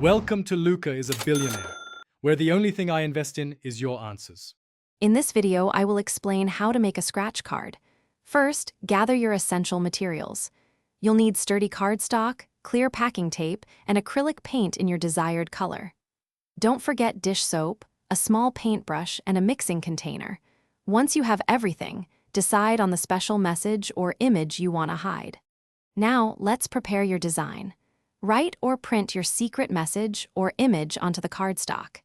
Welcome to Luca is a Billionaire, where the only thing I invest in is your answers. In this video, I will explain how to make a scratch card. First, gather your essential materials. You'll need sturdy cardstock, clear packing tape, and acrylic paint in your desired color. Don't forget dish soap, a small paintbrush, and a mixing container. Once you have everything, decide on the special message or image you want to hide. Now, let's prepare your design. Write or print your secret message or image onto the cardstock.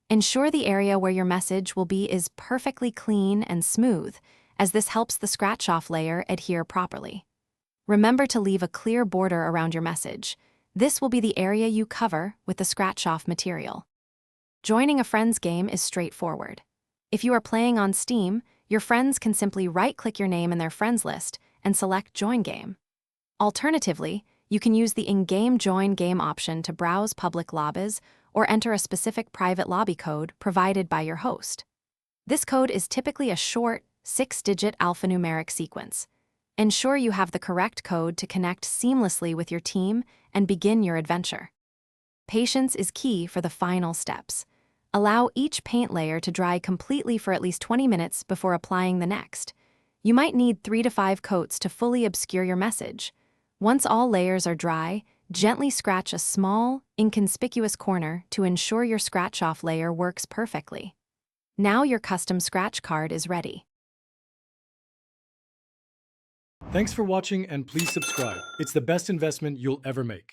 Ensure the area where your message will be is perfectly clean and smooth, as this helps the scratch-off layer adhere properly. Remember to leave a clear border around your message. This will be the area you cover with the scratch-off material. Joining a friend's game is straightforward. If you are playing on Steam, your friends can simply right-click your name in their friends list and select Join Game. Alternatively, you can use the in-game Join Game option to browse public lobbies or enter a specific private lobby code provided by your host. This code is typically a short, 6-digit alphanumeric sequence. Ensure you have the correct code to connect seamlessly with your team and begin your adventure. Patience is key for the final steps. Allow each paint layer to dry completely for at least 20 minutes before applying the next. You might need 3 to 5 coats to fully obscure your message. Once all layers are dry, gently scratch a small, inconspicuous corner to ensure your scratch-off layer works perfectly. Now your custom scratch card is ready. Thanks for watching and please subscribe. It's the best investment you'll ever make.